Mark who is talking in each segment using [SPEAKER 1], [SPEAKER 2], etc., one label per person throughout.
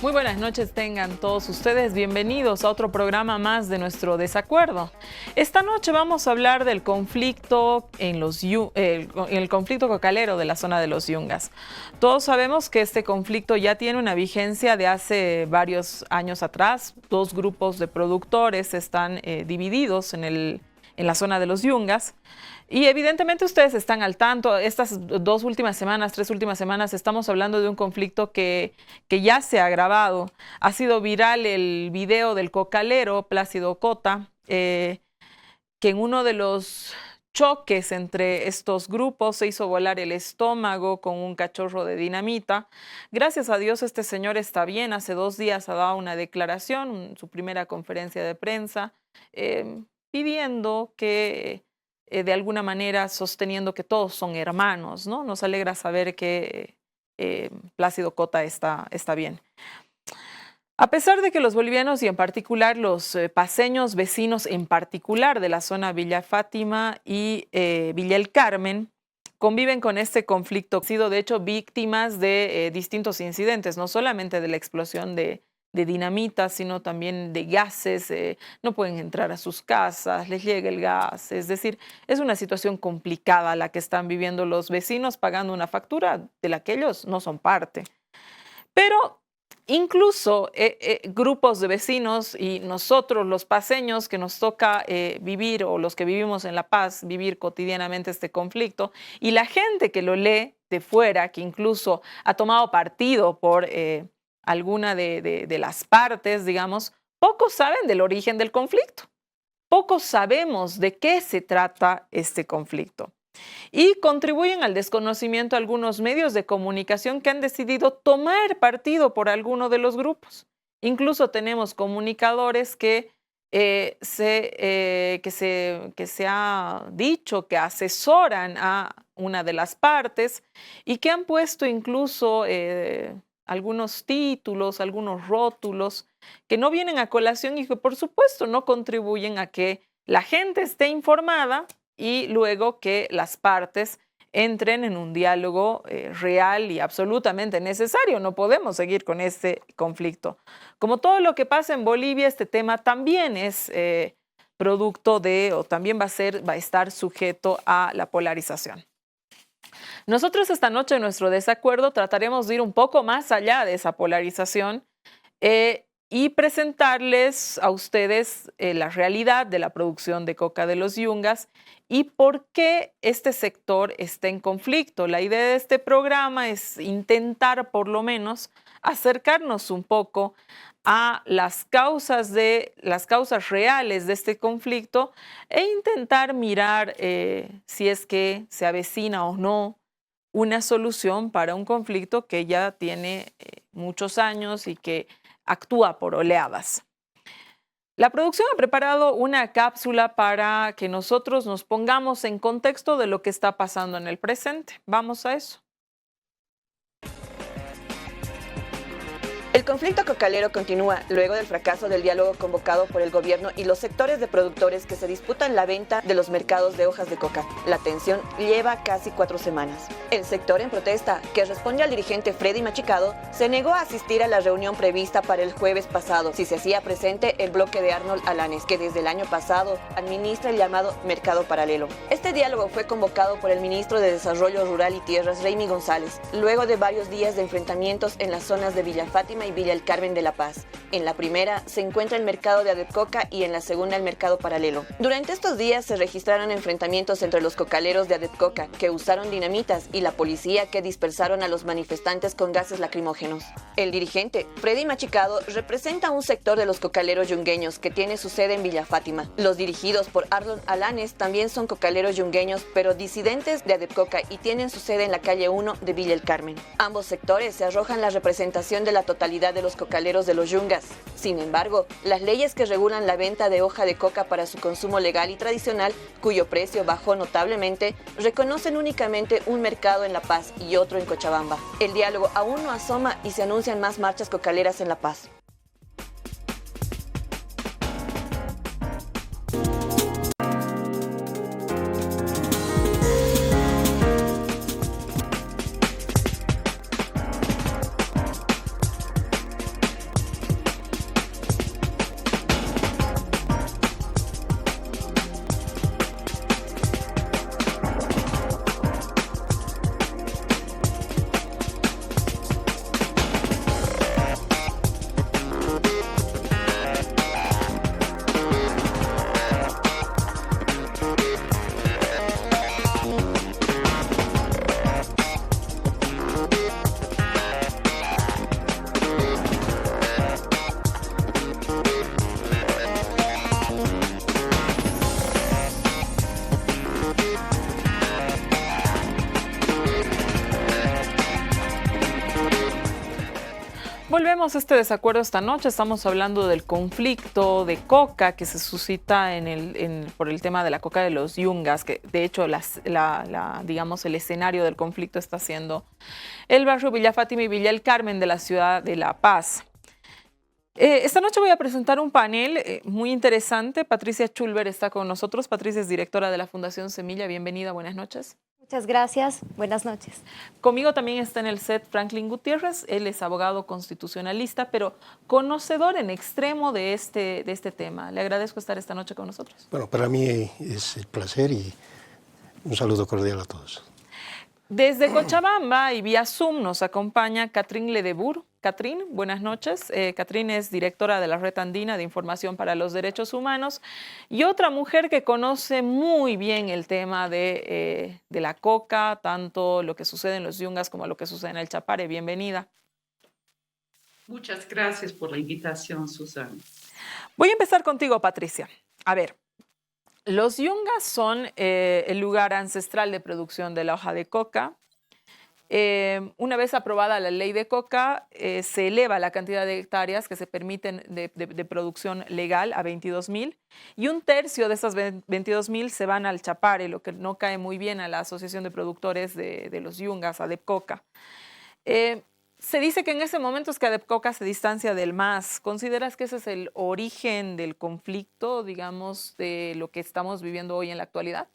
[SPEAKER 1] Muy buenas noches tengan todos ustedes, bienvenidos a otro programa más de nuestro desacuerdo. Esta noche vamos a hablar del conflicto el conflicto cocalero de la zona de los Yungas. Todos sabemos que este conflicto ya tiene una vigencia de hace varios años atrás. Dos grupos de productores están divididos en la zona de los Yungas. Y evidentemente ustedes están al tanto, estas tres últimas semanas, estamos hablando de un conflicto que ya se ha agravado. Ha sido viral el video del cocalero Plácido Cota, que en uno de los choques entre estos grupos se hizo volar el estómago con un cachorro de dinamita. Gracias a Dios este señor está bien, hace 2 días ha dado una declaración, su primera conferencia de prensa, pidiendo que de alguna manera sosteniendo que todos son hermanos, ¿no? Nos alegra saber que Plácido Cota está bien. A pesar de que los bolivianos y en particular los paceños vecinos en particular de la zona Villa Fátima y Villa El Carmen conviven con este conflicto, han sido de hecho víctimas de distintos incidentes, no solamente de la explosión de dinamita, sino también de gases, no pueden entrar a sus casas, les llega el gas, es decir, es una situación complicada la que están viviendo los vecinos pagando una factura de la que ellos no son parte. Pero incluso grupos de vecinos y nosotros los paceños que nos toca vivir, o los que vivimos en La Paz, vivir cotidianamente este conflicto, y la gente que lo lee de fuera, que incluso ha tomado partido por alguna de las partes, digamos, pocos saben del origen del conflicto. Pocos sabemos de qué se trata este conflicto. Y contribuyen al desconocimiento algunos medios de comunicación que han decidido tomar partido por alguno de los grupos. Incluso tenemos comunicadores que se ha dicho que asesoran a una de las partes y que han puesto incluso algunos títulos, algunos rótulos que no vienen a colación y que por supuesto no contribuyen a que la gente esté informada y luego que las partes entren en un diálogo real y absolutamente necesario. No podemos seguir con este conflicto. Como todo lo que pasa en Bolivia, este tema también es producto de, o también va a estar sujeto a la polarización. Nosotros esta noche en nuestro desacuerdo trataremos de ir un poco más allá de esa polarización y presentarles a ustedes la realidad de la producción de coca de los Yungas y por qué este sector está en conflicto. La idea de este programa es intentar por lo menos acercarnos un poco a las causas reales de este conflicto e intentar mirar si es que se avecina o no una solución para un conflicto que ya tiene muchos años y que actúa por oleadas. La producción ha preparado una cápsula para que nosotros nos pongamos en contexto de lo que está pasando en el presente. Vamos a eso.
[SPEAKER 2] El conflicto cocalero continúa luego del fracaso del diálogo convocado por el gobierno y los sectores de productores que se disputan la venta de los mercados de hojas de coca. La tensión lleva casi 4 semanas. El sector en protesta, que responde al dirigente Freddy Machicado, se negó a asistir a la reunión prevista para el jueves pasado si se hacía presente el bloque de Arnold Alanes, que desde el año pasado administra el llamado Mercado Paralelo. Este diálogo fue convocado por el ministro de Desarrollo Rural y Tierras, Raimi González, luego de varios días de enfrentamientos en las zonas de Villa Fátima y Villa El Carmen de La Paz. En la primera se encuentra el mercado de Adepcoca y en la segunda el mercado paralelo. Durante estos días se registraron enfrentamientos entre los cocaleros de Adepcoca, que usaron dinamitas, y la policía, que dispersaron a los manifestantes con gases lacrimógenos. El dirigente, Freddy Machicado, representa un sector de los cocaleros yungueños que tiene su sede en Villa Fátima. Los dirigidos por Arnold Alanes también son cocaleros yungueños, pero disidentes de Adepcoca, y tienen su sede en la calle 1 de Villa El Carmen. Ambos sectores se arrojan la representación de la totalidad de los cocaleros de los Yungas. Sin embargo, las leyes que regulan la venta de hoja de coca para su consumo legal y tradicional, cuyo precio bajó notablemente, reconocen únicamente un mercado en La Paz y otro en Cochabamba. El diálogo aún no asoma y se anuncian más marchas cocaleras en La Paz.
[SPEAKER 1] abrimos este desacuerdo esta noche. Estamos hablando del conflicto de coca que se suscita por el tema de la coca de los yungas, que de hecho digamos, el escenario del conflicto está siendo el barrio Villa Fátima y Villa El Carmen de la ciudad de La Paz. Esta noche voy a presentar un panel muy interesante. Patricia Schulber está con nosotros. Patricia es directora de la Fundación Semilla. Bienvenida, buenas noches.
[SPEAKER 3] Muchas gracias, buenas noches.
[SPEAKER 1] Conmigo también está en el set Franklin Gutiérrez. Él es abogado constitucionalista, pero conocedor en extremo de este tema. Le agradezco estar esta noche con nosotros.
[SPEAKER 4] Bueno, para mí es el placer y un saludo cordial a todos.
[SPEAKER 1] Desde Cochabamba y vía Zoom nos acompaña Catherine Ledebur. Catherine, buenas noches. Catherine es directora de la Red Andina de Información para los Derechos Humanos y otra mujer que conoce muy bien el tema de la coca, tanto lo que sucede en los yungas como lo que sucede en el Chapare. Bienvenida.
[SPEAKER 5] Muchas gracias por la invitación, Susana.
[SPEAKER 1] Voy a empezar contigo, Patricia. A ver, los yungas son el lugar ancestral de producción de la hoja de coca. Una vez aprobada la ley de coca, se eleva la cantidad de hectáreas que se permiten de producción legal a 22.000 y un tercio de esas 22.000 se van al Chapare, lo que no cae muy bien a la Asociación de Productores de los Yungas, ADEPCOCA. Se dice que en ese momento es que ADEPCOCA se distancia del MAS. ¿Consideras que ese es el origen del conflicto, digamos, de lo que estamos viviendo hoy en la actualidad?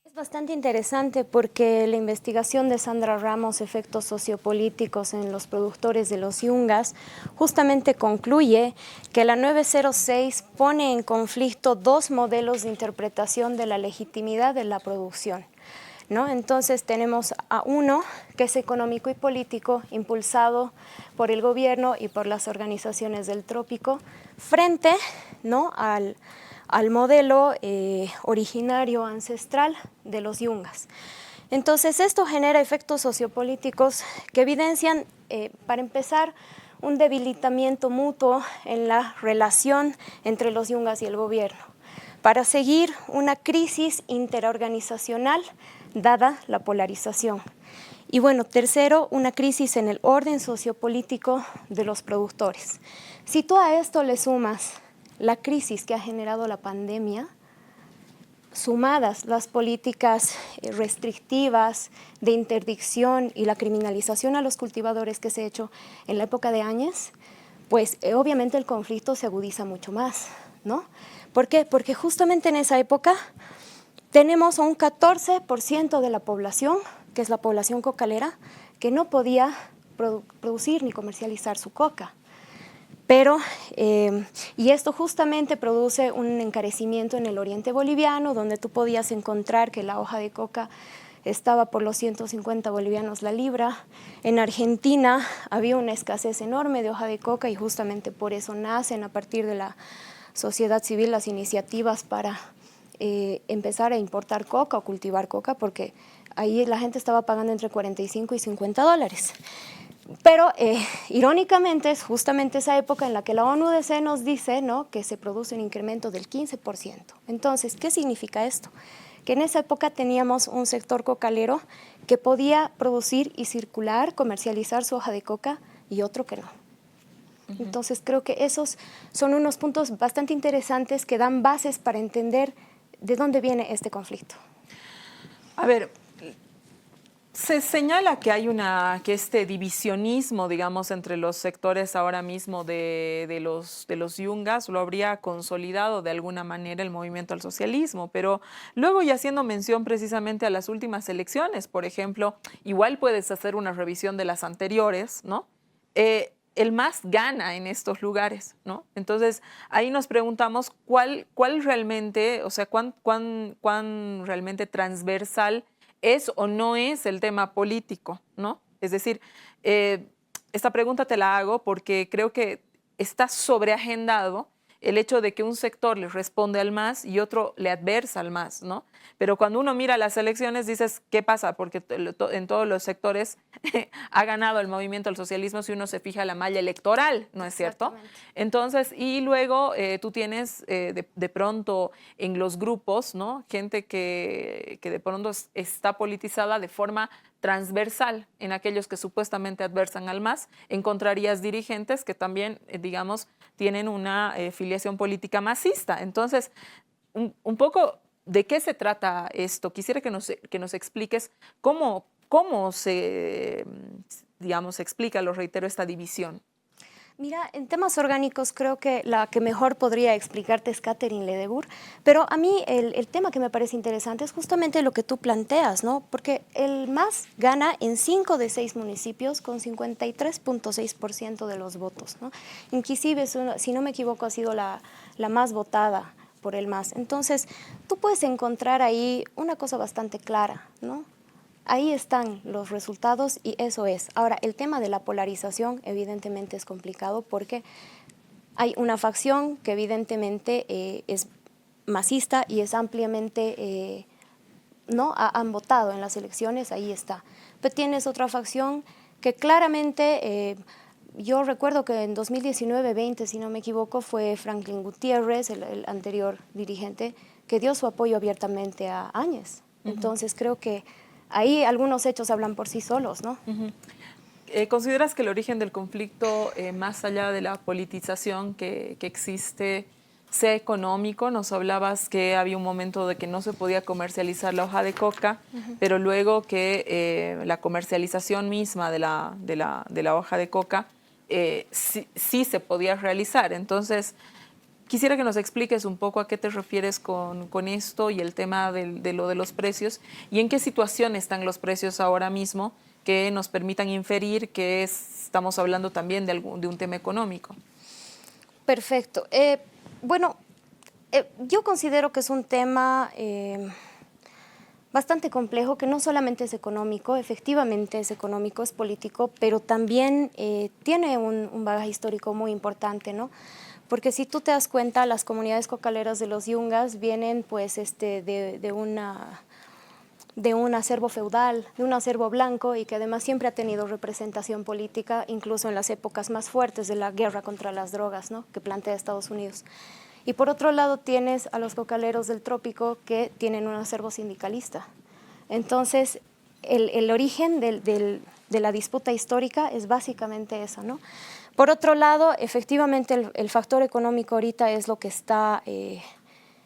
[SPEAKER 3] Es bastante interesante porque la investigación de Sandra Ramos, efectos sociopolíticos en los productores de los yungas, justamente concluye que la 906 pone en conflicto dos modelos de interpretación de la legitimidad de la producción, ¿no? Entonces tenemos a uno que es económico y político, impulsado por el gobierno y por las organizaciones del trópico, frente, ¿no?, al modelo originario, ancestral de los yungas. Entonces esto genera efectos sociopolíticos que evidencian, para empezar, un debilitamiento mutuo en la relación entre los yungas y el gobierno, para seguir una crisis interorganizacional dada la polarización. Y bueno, tercero, una crisis en el orden sociopolítico de los productores. Si tú a esto le sumas la crisis que ha generado la pandemia, sumadas las políticas restrictivas de interdicción y la criminalización a los cultivadores que se ha hecho en la época de Áñez, pues obviamente el conflicto se agudiza mucho más, ¿no? ¿Por qué? Porque justamente en esa época tenemos un 14% de la población, que es la población cocalera, que no podía producir ni comercializar su coca. Pero, y esto justamente produce un encarecimiento en el oriente boliviano, donde tú podías encontrar que la hoja de coca estaba por los 150 bolivianos la libra. En Argentina había una escasez enorme de hoja de coca y justamente por eso nacen a partir de la sociedad civil las iniciativas para empezar a importar coca o cultivar coca, porque ahí la gente estaba pagando entre 45 y 50 dólares. Pero irónicamente es justamente esa época en la que la ONUDC nos dice, ¿no?, que se produce un incremento del 15%. Entonces, ¿qué significa esto? Que en esa época teníamos un sector cocalero que podía producir y circular, comercializar su hoja de coca y otro que no. Entonces creo que esos son unos puntos bastante interesantes que dan bases para entender de dónde viene este conflicto.
[SPEAKER 1] A ver, se señala que hay que este divisionismo, digamos, entre los sectores ahora mismo de los yungas lo habría consolidado de alguna manera el movimiento al socialismo, pero luego, ya haciendo mención precisamente a las últimas elecciones, por ejemplo, igual puedes hacer una revisión de las anteriores, ¿no? El MAS gana en estos lugares, ¿no? Entonces, ahí nos preguntamos cuál realmente, o sea, cuán realmente transversal es o no es el tema político, ¿no? Es decir, esta pregunta te la hago porque creo que está sobreagendado el hecho de que un sector le responde al MAS y otro le adversa al MAS, ¿no? Pero cuando uno mira las elecciones dices, ¿qué pasa? Porque en todos los sectores ha ganado el movimiento al socialismo si uno se fija la malla electoral, ¿no es cierto? Entonces, y luego tú tienes de pronto en los grupos, ¿no?, gente que de pronto está politizada de forma transversal. En aquellos que supuestamente adversan al MAS, encontrarías dirigentes que también, digamos, tienen una filiación política masista. Entonces, un poco, ¿de qué se trata esto? Quisiera que nos expliques cómo se, digamos, explica, lo reitero, esta división.
[SPEAKER 3] Mira, en temas orgánicos creo que la que mejor podría explicarte es Catherine Ledebour, pero a mí el tema que me parece interesante es justamente lo que tú planteas, ¿no? Porque el MAS gana en 5 de 6 municipios con 53.6% de los votos, ¿no? Inclusive, si no me equivoco, ha sido la más votada por el MAS. Entonces, tú puedes encontrar ahí una cosa bastante clara, ¿no? Ahí están los resultados y eso es. Ahora, el tema de la polarización evidentemente es complicado porque hay una facción que evidentemente es masista y es ampliamente, ¿no? Han votado en las elecciones, ahí está. Pero tienes otra facción que claramente, yo recuerdo que en 2019-20, si no me equivoco, fue Franklin Gutiérrez, el anterior dirigente, que dio su apoyo abiertamente a Áñez. Entonces creo que ahí algunos hechos hablan por sí solos, ¿no?
[SPEAKER 1] ¿Consideras que el origen del conflicto, más allá de la politización que existe, sea económico? Nos hablabas que había un momento de que no se podía comercializar la hoja de coca, pero luego que la comercialización misma de la hoja de coca sí se podía realizar. Entonces, quisiera que nos expliques un poco a qué te refieres con esto y el tema de los precios y en qué situación están los precios ahora mismo que nos permitan inferir que estamos hablando también de un tema económico.
[SPEAKER 3] Perfecto. Bueno, yo considero que es un tema bastante complejo, que no solamente es económico, efectivamente es económico, es político, pero también tiene un bagaje histórico muy importante, ¿no? Porque si tú te das cuenta, las comunidades cocaleras de los Yungas vienen pues de un acervo feudal, de un acervo blanco y que además siempre ha tenido representación política, incluso en las épocas más fuertes de la guerra contra las drogas, ¿no? Que plantea Estados Unidos. Y por otro lado tienes a los cocaleros del trópico que tienen un acervo sindicalista. Entonces, el origen de la disputa histórica es básicamente eso, ¿no? Por otro lado, efectivamente el factor económico ahorita es lo que está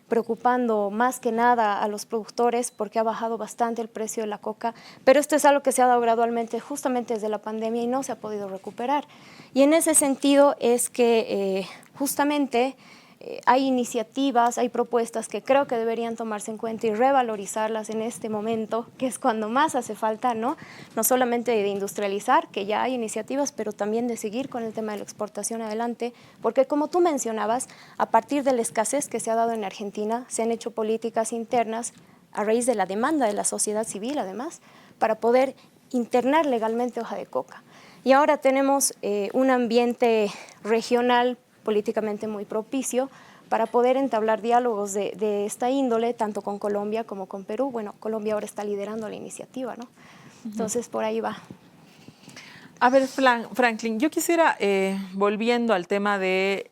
[SPEAKER 3] preocupando más que nada a los productores porque ha bajado bastante el precio de la coca, pero esto es algo que se ha dado gradualmente justamente desde la pandemia y no se ha podido recuperar. Y en ese sentido es que justamente hay iniciativas, hay propuestas que creo que deberían tomarse en cuenta y revalorizarlas en este momento, que es cuando más hace falta, ¿no? No solamente de industrializar, que ya hay iniciativas, pero también de seguir con el tema de la exportación adelante, porque como tú mencionabas, a partir de la escasez que se ha dado en Argentina, se han hecho políticas internas a raíz de la demanda de la sociedad civil, además, para poder internar legalmente hoja de coca. Y ahora tenemos un ambiente regional políticamente muy propicio para poder entablar diálogos de esta índole, tanto con Colombia como con Perú. Bueno, Colombia ahora está liderando la iniciativa, ¿no? Entonces, por ahí va.
[SPEAKER 1] A ver, Franklin, yo quisiera, volviendo al tema del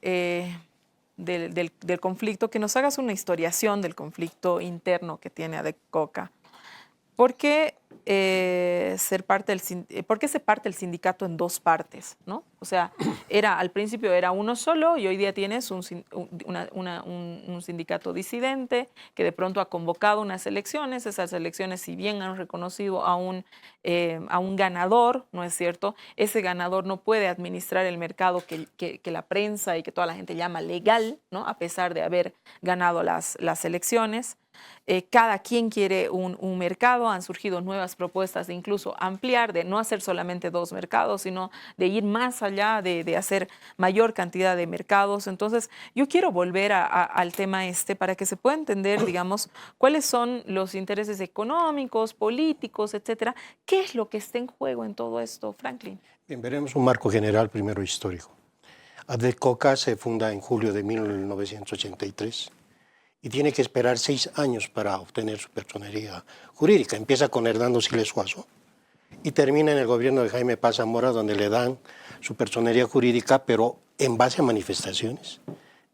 [SPEAKER 1] conflicto, que nos hagas una historiación del conflicto interno que tiene Adecoca. ¿Por qué ¿por qué se parte el sindicato en dos partes, ¿no? O sea, al principio era uno solo y hoy día tienes un sindicato disidente que de pronto ha convocado unas elecciones. Esas elecciones, si bien han reconocido a un ganador, ¿no es cierto? Ese ganador no puede administrar el mercado que la prensa y que toda la gente llama legal, ¿no? A pesar de haber ganado las elecciones. Cada quien quiere un mercado, han surgido nuevas propuestas de incluso ampliar, de no hacer solamente 2 mercados, sino de ir más allá, de hacer mayor cantidad de mercados. Entonces, yo quiero volver al tema para que se pueda entender, digamos, cuáles son los intereses económicos, políticos, etcétera. ¿Qué es lo que está en juego en todo esto, Franklin?
[SPEAKER 4] Bien, veremos un marco general primero histórico. Adecoca se funda en julio de 1983. Y tiene que esperar 6 años para obtener su personería jurídica. Empieza con Hernando Siles Suazo y termina en el gobierno de Jaime Paz Zamora, donde le dan su personería jurídica, pero en base a manifestaciones,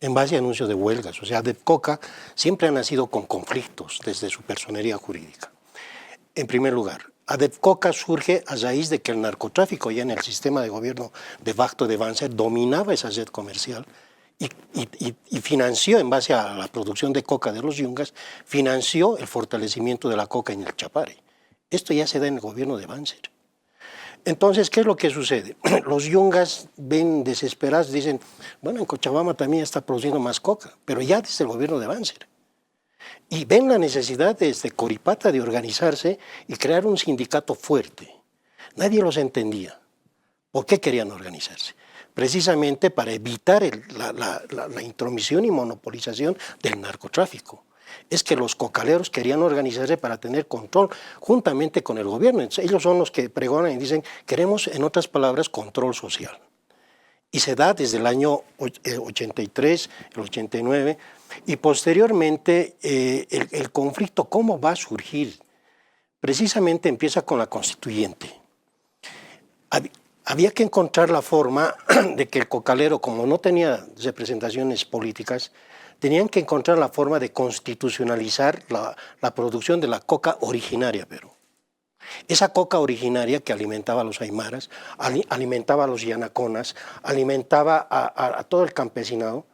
[SPEAKER 4] en base a anuncios de huelgas. O sea, Adecoca siempre ha nacido con conflictos desde su personería jurídica. En primer lugar, ADEFCOCA surge a raíz de que el narcotráfico ya en el sistema de gobierno de facto de Banzer dominaba esa red comercial y financió, en base a la producción de coca de los yungas, financió el fortalecimiento de la coca en el Chapare. Esto ya se da en el gobierno de Banzer. Entonces, ¿qué es lo que sucede? Los yungas ven desesperados, dicen, bueno, en Cochabamba también está produciendo más coca, pero ya desde el gobierno de Banzer. Y ven la necesidad desde Coripata de organizarse y crear un sindicato fuerte. Nadie los entendía. ¿Por qué querían organizarse? Precisamente para evitar la intromisión y monopolización del narcotráfico. Es que los cocaleros querían organizarse para tener control juntamente con el gobierno. Entonces, ellos son los que pregonan y dicen, queremos, en otras palabras, control social. Y se da desde el año 83, el 89, y posteriormente el conflicto, ¿cómo va a surgir? Precisamente empieza con la constituyente. Había que encontrar la forma de que el cocalero, como no tenía representaciones políticas, tenían que encontrar la forma de constitucionalizar la producción de la coca originaria, pero esa coca originaria que alimentaba a los aymaras, alimentaba a los yanaconas, alimentaba a todo el campesinado,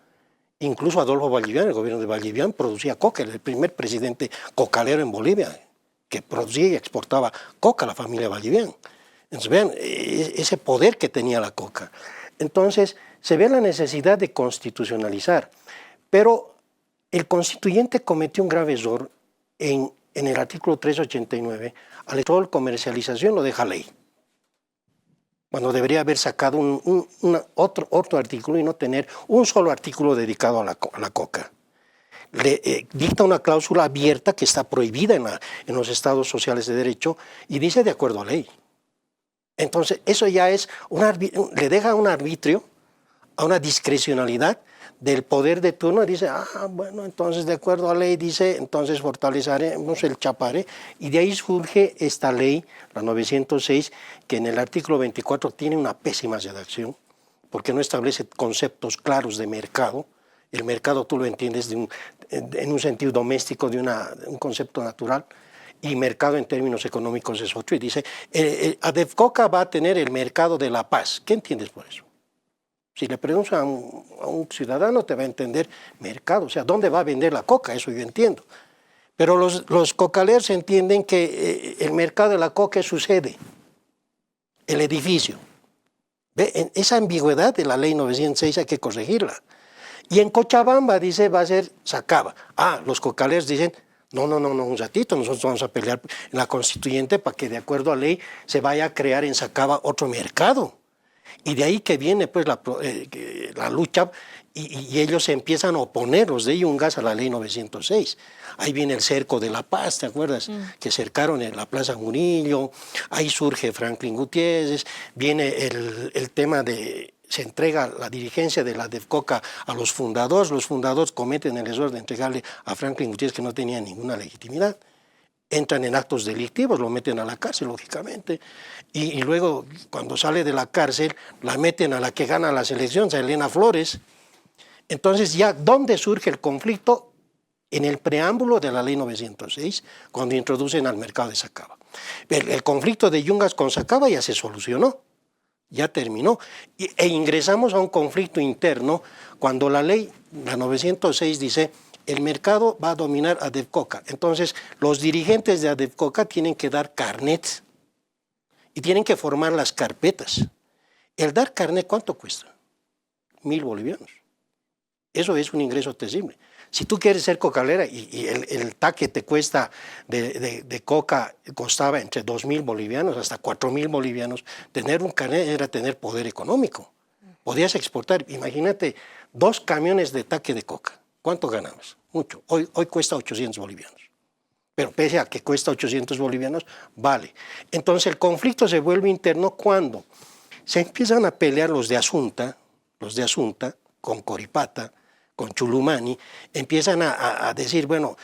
[SPEAKER 4] incluso Adolfo Vallivian, el gobierno de Vallivian, producía coca, era el primer presidente cocalero en Bolivia, que producía y exportaba coca a la familia Vallivian. Entonces vean ese poder que tenía la coca. Entonces se ve la necesidad de constitucionalizar, pero el constituyente cometió un grave error en el artículo 389, al control comercialización lo deja ley, cuando debería haber sacado otro artículo y no tener un solo artículo dedicado a la coca. Le dicta una cláusula abierta que está prohibida en los estados sociales de derecho y dice de acuerdo a ley. Entonces eso ya es, le deja un arbitrio, a una discrecionalidad del poder de turno, y dice, bueno, entonces de acuerdo a ley, dice, entonces fortaleceremos el Chapare, y de ahí surge esta ley, la 906, que en el artículo 24 tiene una pésima redacción, porque no establece conceptos claros de mercado. El mercado tú lo entiendes en un sentido doméstico, de un concepto natural, y mercado en términos económicos es otro, y dice, ADEFCOCA va a tener el mercado de la paz. ¿Qué entiendes por eso? Si le preguntas a un ciudadano, te va a entender mercado, o sea, ¿dónde va a vender la coca? Eso yo entiendo. Pero los cocaleros entienden que el mercado de la coca es su sede, el edificio. ¿Ve? Esa ambigüedad de la ley 906 hay que corregirla. Y en Cochabamba, dice, va a ser Sacaba. Los cocaleros dicen, no, un ratito, nosotros vamos a pelear en la constituyente para que de acuerdo a ley se vaya a crear en Sacaba otro mercado. Y de ahí que viene pues la lucha y ellos se empiezan a oponer, los de Yungas, a la ley 906. Ahí viene el cerco de La Paz, ¿te acuerdas? Que cercaron en la Plaza Murillo, ahí surge Franklin Gutiérrez, viene el tema de, se entrega la dirigencia de la ADEFCOCA a los fundadores cometen el error de entregarle a Franklin Gutiérrez, que no tenía ninguna legitimidad. Entran en actos delictivos, lo meten a la cárcel, lógicamente, y luego, cuando sale de la cárcel, la meten a la que gana las elecciones, a Elena Flores. Entonces, ya, ¿dónde surge el conflicto? En el preámbulo de la ley 906, cuando introducen al mercado de Sacaba. El conflicto de Yungas con Sacaba ya se solucionó, ya terminó, e ingresamos a un conflicto interno cuando la ley, la 906, dice, el mercado va a dominar a ADEFCOCA. Entonces, los dirigentes de ADEFCOCA tienen que dar carnets y tienen que formar las carpetas. El dar carnet, ¿cuánto cuesta? 1.000 bolivianos. Eso es un ingreso terrible. Si tú quieres ser cocalera y el taque te cuesta de coca, costaba entre 2.000 bolivianos hasta 4.000 bolivianos, tener un carnet era tener poder económico. Podías exportar, imagínate, 2 camiones de taque de coca. ¿Cuánto ganamos? Mucho. Hoy cuesta 800 bolivianos. Pero pese a que cuesta 800 bolivianos, vale. Entonces el conflicto se vuelve interno cuando se empiezan a pelear los de Asunta, con Coripata, con Chulumani, empiezan a decir, bueno,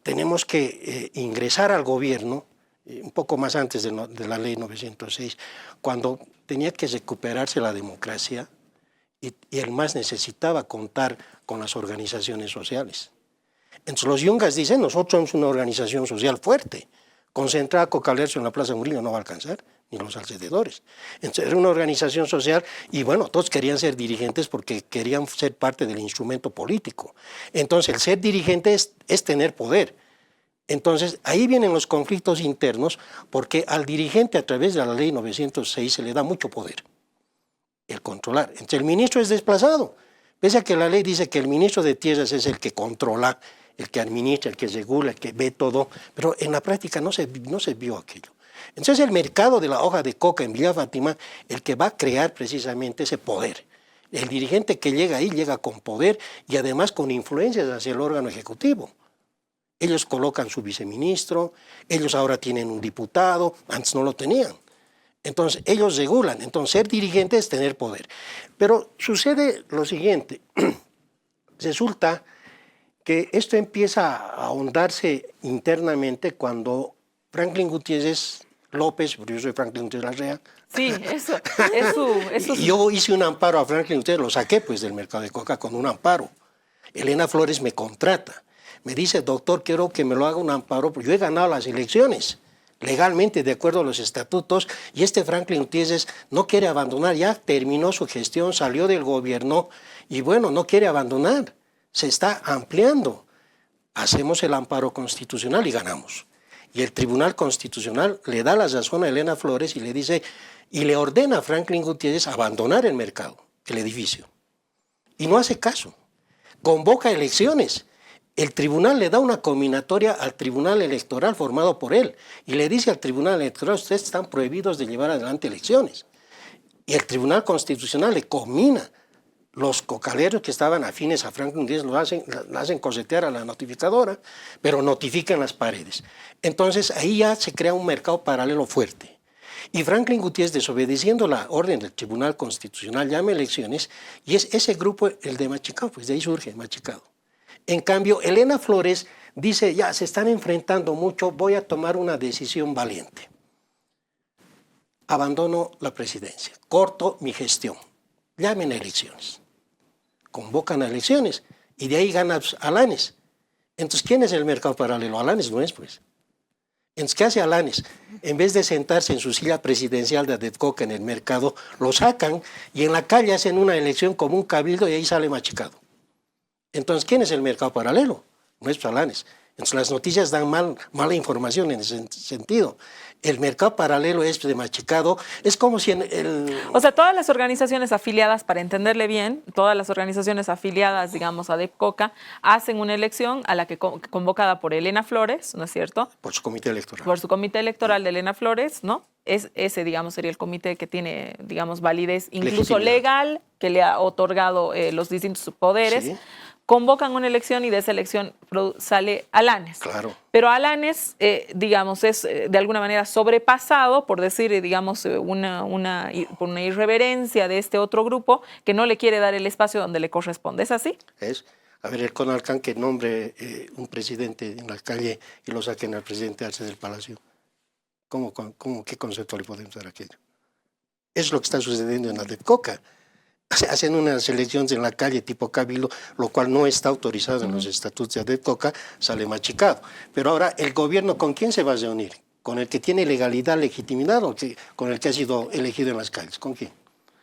[SPEAKER 4] tenemos que ingresar al gobierno, un poco más antes de la ley 906, cuando tenía que recuperarse la democracia, y el MAS necesitaba contar con las organizaciones sociales. Entonces los yungas dicen, nosotros somos una organización social fuerte, Concentrar a Cocalercio en la Plaza Murillo no va a alcanzar, ni los alrededores. Entonces, era una organización social y bueno, todos querían ser dirigentes porque querían ser parte del instrumento político. Entonces, el ser dirigente es tener poder. Entonces, ahí vienen los conflictos internos porque al dirigente a través de la ley 906 se le da mucho poder, el controlar. Entonces, el ministro es desplazado. Pese a que la ley dice que el ministro de Tierras es el que controla, el que administra, el que regula, el que ve todo, pero en la práctica no se vio aquello. Entonces el mercado de la hoja de coca en Villa Fátima, el que va a crear precisamente ese poder. El dirigente que llega ahí llega con poder y además con influencias hacia el órgano ejecutivo. Ellos colocan su viceministro, ellos ahora tienen un diputado, antes no lo tenían. Entonces ellos regulan, entonces ser dirigente es tener poder. Pero sucede lo siguiente, resulta que esto empieza a ahondarse internamente cuando Franklin Gutiérrez López, porque yo soy Franklin Gutiérrez Larrea.
[SPEAKER 1] Sí, eso
[SPEAKER 4] Y yo hice un amparo a Franklin Gutiérrez, lo saqué pues del mercado de coca con un amparo. Elena Flores me contrata, me dice, doctor, quiero que me lo haga un amparo, porque yo he ganado las elecciones legalmente de acuerdo a los estatutos y este Franklin Gutiérrez no quiere abandonar, ya terminó su gestión, salió del gobierno y bueno, no quiere abandonar, se está ampliando. Hacemos el amparo constitucional y ganamos. Y el Tribunal Constitucional le da la razón a Elena Flores y le dice, y le ordena a Franklin Gutiérrez abandonar el mercado, el edificio. Y no hace caso. Convoca elecciones. El tribunal le da una combinatoria al tribunal electoral formado por él y le dice al tribunal electoral, ustedes están prohibidos de llevar adelante elecciones. Y el Tribunal Constitucional le combina. Los cocaleros que estaban afines a Franklin Gutiérrez lo hacen cosetear a la notificadora, pero notifican las paredes. Entonces ahí ya se crea un mercado paralelo fuerte. Y Franklin Gutiérrez, desobedeciendo la orden del Tribunal Constitucional, llama elecciones y es ese grupo, el de Machicado, pues de ahí surge Machicado. En cambio, Elena Flores dice, ya se están enfrentando mucho, voy a tomar una decisión valiente. Abandono la presidencia, corto mi gestión, llamen a elecciones. Convocan a elecciones y de ahí gana Alanes. Entonces, ¿quién es el mercado paralelo? Alanes no es, pues. Entonces, ¿qué hace Alanes? En vez de sentarse en su silla presidencial de Adepcoca en el mercado, lo sacan y en la calle hacen una elección como un cabildo y ahí sale Machicado. Entonces, ¿quién es el mercado paralelo? No es Alanes. Entonces, las noticias dan mala información en ese sentido. El mercado paralelo es de Machicado, es como si
[SPEAKER 1] O sea, todas las organizaciones afiliadas, para entenderle bien, todas las organizaciones afiliadas, digamos, a Adepcoca, hacen una elección a la que convocada por Elena Flores, ¿no es cierto?
[SPEAKER 4] Por su comité electoral.
[SPEAKER 1] Por su comité electoral de Elena Flores, ¿no? Ese, digamos, sería el comité que tiene, digamos, validez incluso legal, que le ha otorgado los distintos poderes. Sí. Convocan una elección y de esa elección sale Alanes.
[SPEAKER 4] Claro.
[SPEAKER 1] Pero Alanes, digamos, es de alguna manera sobrepasado, por decir, digamos, una irreverencia de este otro grupo que no le quiere dar el espacio donde le corresponde. ¿Es así?
[SPEAKER 4] Es. A ver, el CONALCAN que nombre un presidente en la calle y lo saquen al presidente Arce del Palacio. ¿Qué concepto le podemos dar a aquello? Es lo que está sucediendo en Adepcoca. Hacen unas elecciones en la calle tipo cabildo, lo cual no está autorizado en los estatutos de Adepcoca, sale Machicado. Pero ahora, ¿el gobierno con quién se va a reunir? ¿Con el que tiene legalidad, legitimidad o con el que ha sido elegido en las calles? ¿Con quién?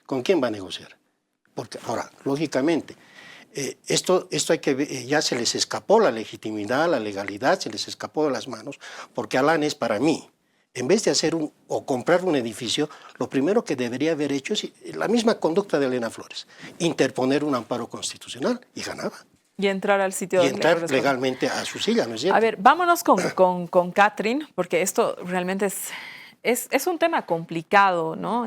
[SPEAKER 4] ¿Con quién va a negociar? Porque ahora, lógicamente, esto hay que ver, ya se les escapó la legitimidad, la legalidad, se les escapó de las manos, porque Alanes, para mí, en vez de hacer o comprar un edificio, lo primero que debería haber hecho es la misma conducta de Elena Flores, interponer un amparo constitucional y ganaba.
[SPEAKER 1] Y entrar al sitio.
[SPEAKER 4] Y entrar legalmente a su silla, ¿no es cierto?
[SPEAKER 1] A ver, vámonos con Catherine, porque esto realmente es un tema complicado, ¿no?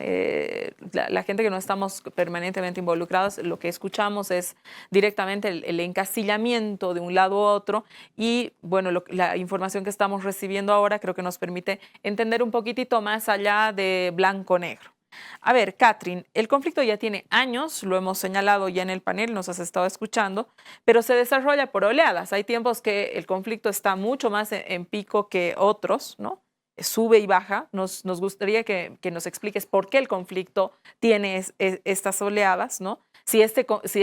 [SPEAKER 1] La gente que no estamos permanentemente involucrados, lo que escuchamos es directamente el encasillamiento de un lado a otro y, bueno, la información que estamos recibiendo ahora creo que nos permite entender un poquitito más allá de blanco-negro. A ver, Catherine, el conflicto ya tiene años, lo hemos señalado ya en el panel, nos has estado escuchando, pero se desarrolla por oleadas. Hay tiempos que el conflicto está mucho más en pico que otros, ¿no? Sube y baja. Nos gustaría que nos expliques por qué el conflicto tiene estas oleadas, ¿no? Si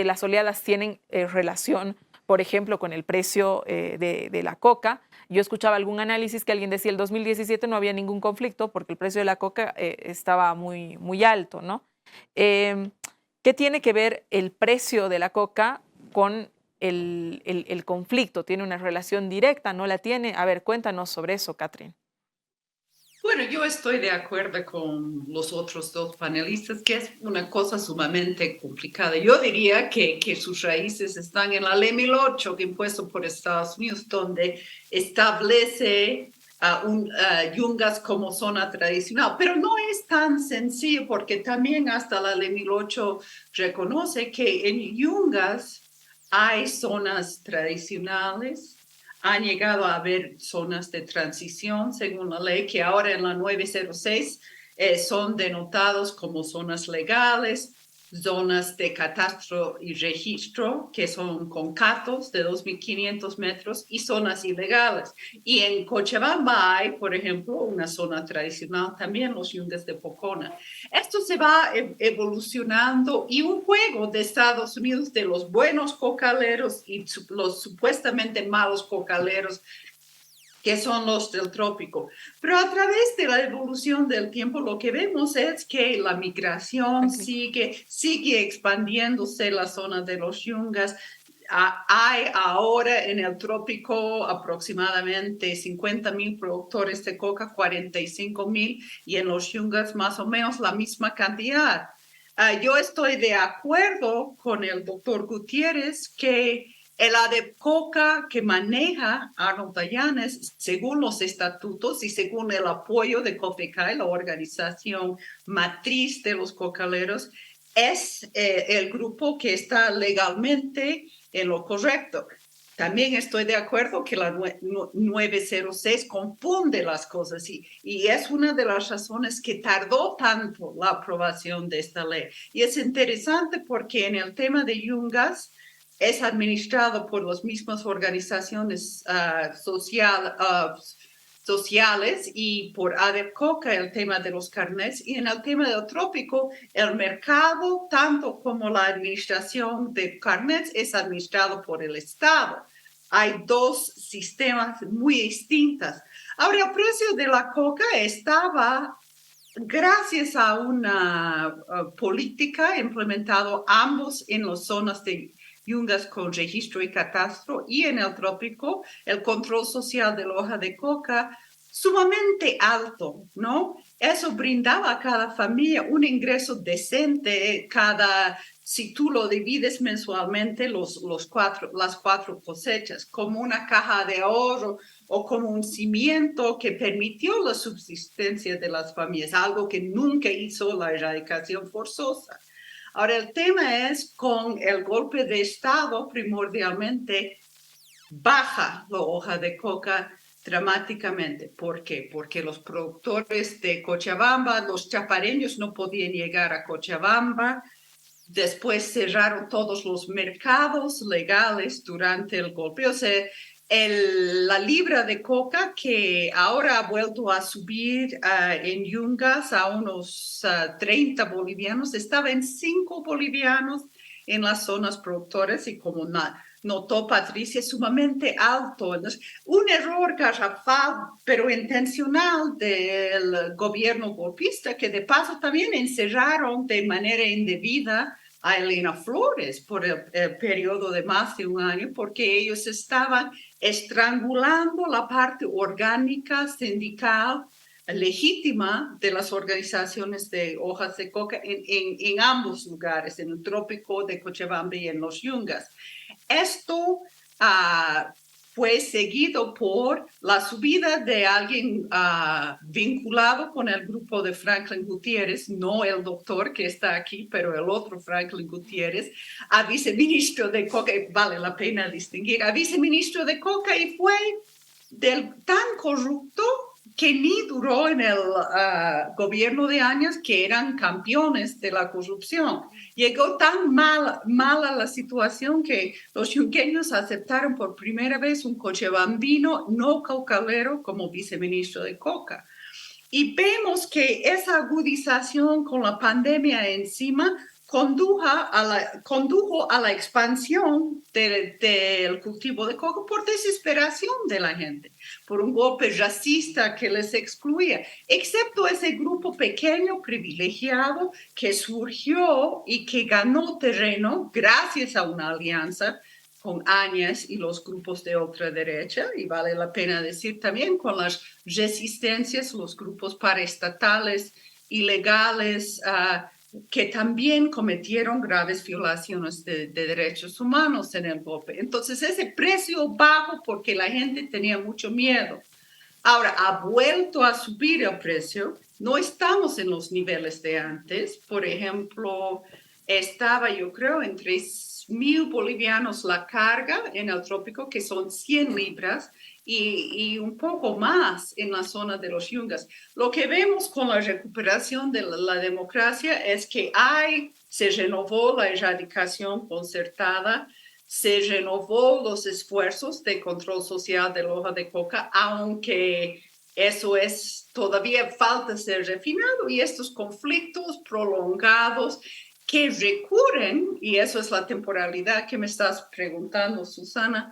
[SPEAKER 1] las oleadas tienen relación por ejemplo, con el precio de la coca. Yo escuchaba algún análisis que alguien decía el 2017 no había ningún conflicto porque el precio de la coca estaba muy, muy alto, ¿no? ¿Qué tiene que ver el precio de la coca con el conflicto? ¿Tiene una relación directa? ¿No la tiene? A ver, cuéntanos sobre eso, Catherine.
[SPEAKER 5] Bueno, yo estoy de acuerdo con los otros dos panelistas, que es una cosa sumamente complicada. Yo diría que sus raíces están en la Ley 1008, impuesto por Estados Unidos, donde establece Yungas como zona tradicional. Pero no es tan sencillo, porque también hasta la Ley 1008 reconoce que en Yungas hay zonas tradicionales. Han llegado a haber zonas de transición según la ley que ahora en la 906 son denotados como zonas legales, zonas de catastro y registro que son con catos de 2.500 metros y zonas ilegales. Y en Cochabamba hay, por ejemplo, una zona tradicional también, los Yungas de Pocona. Esto se va evolucionando y un juego de Estados Unidos de los buenos cocaleros y los supuestamente malos cocaleros que son los del trópico. Pero a través de la evolución del tiempo, lo que vemos es que la migración sigue expandiéndose la zona de los Yungas. Hay ahora en el trópico aproximadamente 50,000 productores de coca, 45,000, y en los Yungas más o menos la misma cantidad. Yo estoy de acuerdo con el doctor Gutiérrez que el ADECOCA que maneja Arnold Dayanes, según los estatutos y según el apoyo de COFECAI, la organización matriz de los cocaleros, es el grupo que está legalmente en lo correcto. También estoy de acuerdo que la 906 confunde las cosas y es una de las razones que tardó tanto la aprobación de esta ley. Y es interesante porque en el tema de Yungas, es administrado por las mismas organizaciones sociales y por ADECOCA el tema de los carnets, y en el tema del trópico el mercado tanto como la administración de carnets es administrado por el Estado. Hay dos sistemas muy distintos. Ahora, el precio de la coca estaba gracias a una política implementada ambos en las zonas de Yungas con registro y catastro y en el trópico, el control social de la hoja de coca sumamente alto, ¿no? Eso brindaba a cada familia un ingreso decente si tú lo divides mensualmente las cuatro cosechas, como una caja de ahorro o como un cimiento que permitió la subsistencia de las familias, algo que nunca hizo la erradicación forzosa. Ahora, el tema es con el golpe de Estado, primordialmente, baja la hoja de coca dramáticamente. ¿Por qué? Porque los productores de Cochabamba, los chapareños no podían llegar a Cochabamba. Después cerraron todos los mercados legales durante el golpe. O sea, la libra de coca que ahora ha vuelto a subir en Yungas a unos 30 bolivianos, estaba en 5 bolivianos en las zonas productoras y como notó Patricia, sumamente alto. Entonces, un error garrafal, pero intencional del gobierno golpista, que de paso también encerraron de manera indebida a Elena Flores por el periodo de más de un año, porque ellos estaban estrangulando la parte orgánica sindical legítima de las organizaciones de hojas de coca en ambos lugares, en el trópico de Cochabamba y en los Yungas. Esto fue seguido por la subida de alguien vinculado con el grupo de Franklin Gutiérrez, no el doctor que está aquí, pero el otro Franklin Gutiérrez, a viceministro de Coca, vale la pena distinguir, a viceministro de Coca, y fue tan corrupto que ni duró en el gobierno de años, que eran campeones de la corrupción. Llegó tan mala la situación que los yunqueños aceptaron por primera vez un cochabambino no cocalero como viceministro de Coca. Y vemos que esa agudización con la pandemia encima condujo a la expansión del cultivo de coca por desesperación de la gente, por un golpe racista que les excluía, excepto ese grupo pequeño privilegiado que surgió y que ganó terreno gracias a una alianza con Áñez y los grupos de ultraderecha, y vale la pena decir también con las resistencias, los grupos paraestatales ilegales, que también cometieron graves violaciones de derechos humanos en el golpe. Entonces, ese precio bajo porque la gente tenía mucho miedo. Ahora, ha vuelto a subir el precio. No estamos en los niveles de antes. Por ejemplo, estaba, yo creo, en 3.000 bolivianos la carga en el trópico, que son 100 libras, y un poco más en la zona de los Yungas. Lo que vemos con la recuperación de la democracia es que se renovó la erradicación concertada, se renovó los esfuerzos de control social de la hoja de coca, aunque eso todavía falta ser refinado, y estos conflictos prolongados que recurren, y eso es la temporalidad que me estás preguntando, Susana,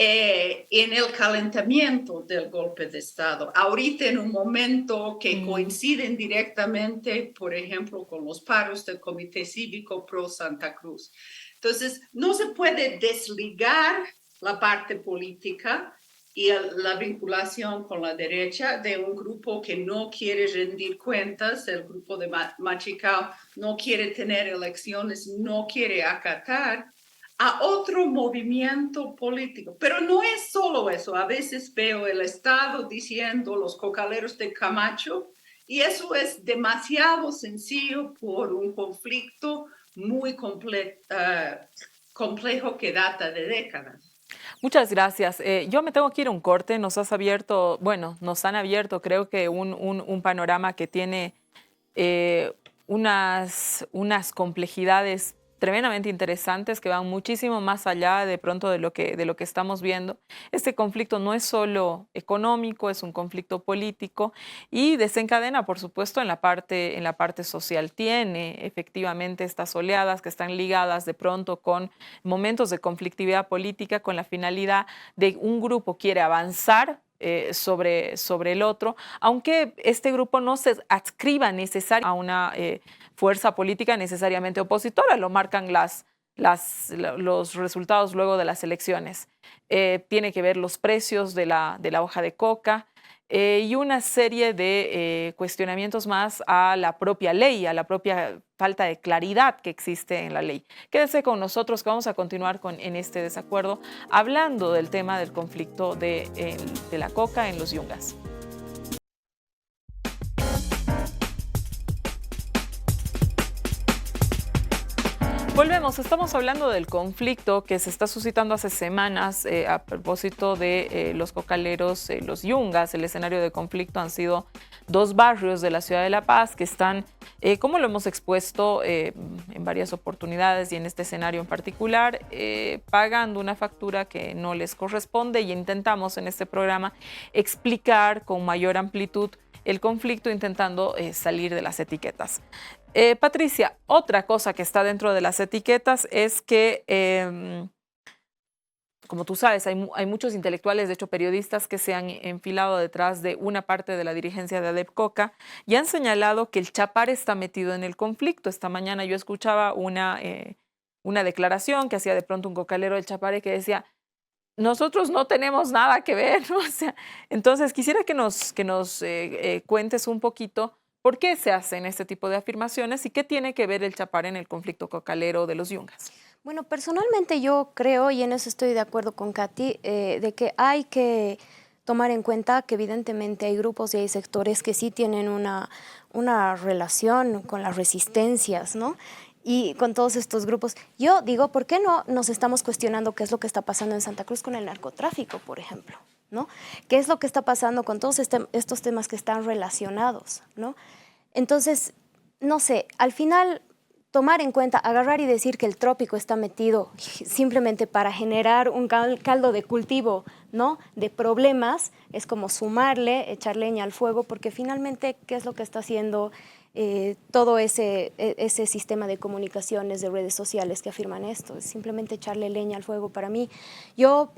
[SPEAKER 5] en el calentamiento del golpe de Estado. Ahorita en un momento que coinciden directamente, por ejemplo, con los paros del Comité Cívico Pro Santa Cruz. Entonces, no se puede desligar la parte política y la vinculación con la derecha de un grupo que no quiere rendir cuentas, el grupo de Machicao no quiere tener elecciones, no quiere acatar a otro movimiento político. Pero no es solo eso. A veces veo el Estado diciendo los cocaleros de Camacho, y eso es demasiado sencillo por un conflicto muy complejo que data de décadas.
[SPEAKER 1] Muchas gracias. Yo me tengo que ir a un corte. Nos han abierto, creo que un panorama que tiene unas complejidades tremendamente interesantes que van muchísimo más allá de pronto de lo que estamos viendo. Este conflicto no es solo económico, es un conflicto político y desencadena, por supuesto, en la parte social. Tiene efectivamente estas oleadas que están ligadas de pronto con momentos de conflictividad política, con la finalidad de un grupo quiere avanzar sobre el otro, aunque este grupo no se adscriba necesariamente a una fuerza política necesariamente opositora, lo marcan los resultados luego de las elecciones. Tiene que ver los precios de la hoja de coca y una serie de cuestionamientos más a la propia ley, a la propia falta de claridad que existe en la ley. Quédese con nosotros que vamos a continuar en este desacuerdo hablando del tema del conflicto de la coca en los Yungas. Volvemos, estamos hablando del conflicto que se está suscitando hace semanas a propósito de los cocaleros, los Yungas. El escenario de conflicto han sido dos barrios de la ciudad de La Paz que están, como lo hemos expuesto en varias oportunidades y en este escenario en particular, pagando una factura que no les corresponde, y intentamos en este programa explicar con mayor amplitud el conflicto intentando salir de las etiquetas. Patricia, otra cosa que está dentro de las etiquetas es que, como tú sabes, hay muchos intelectuales, de hecho periodistas, que se han enfilado detrás de una parte de la dirigencia de ADEP Coca y han señalado que el Chapare está metido en el conflicto. Esta mañana yo escuchaba una declaración que hacía de pronto un cocalero del Chapare que decía: nosotros no tenemos nada que ver, ¿no? O sea, entonces quisiera que nos cuentes un poquito por qué se hacen este tipo de afirmaciones y qué tiene que ver el Chapare en el conflicto cocalero de los Yungas.
[SPEAKER 3] Bueno, personalmente yo creo, y en eso estoy de acuerdo con Katy, de que hay que tomar en cuenta que evidentemente hay grupos y hay sectores que sí tienen una relación con las resistencias, ¿no? Y con todos estos grupos. Yo digo, ¿por qué no nos estamos cuestionando qué es lo que está pasando en Santa Cruz con el narcotráfico, por ejemplo? ¿No? ¿Qué es lo que está pasando con todos estos temas que están relacionados, ¿no? Entonces, no sé, al final tomar en cuenta, agarrar y decir que el trópico está metido simplemente para generar un caldo de cultivo, ¿no?, de problemas, es como sumarle, echar leña al fuego, porque finalmente, ¿qué es lo que está haciendo todo ese sistema de comunicaciones, de redes sociales que afirman esto. Es simplemente echarle leña al fuego para mí. Yo,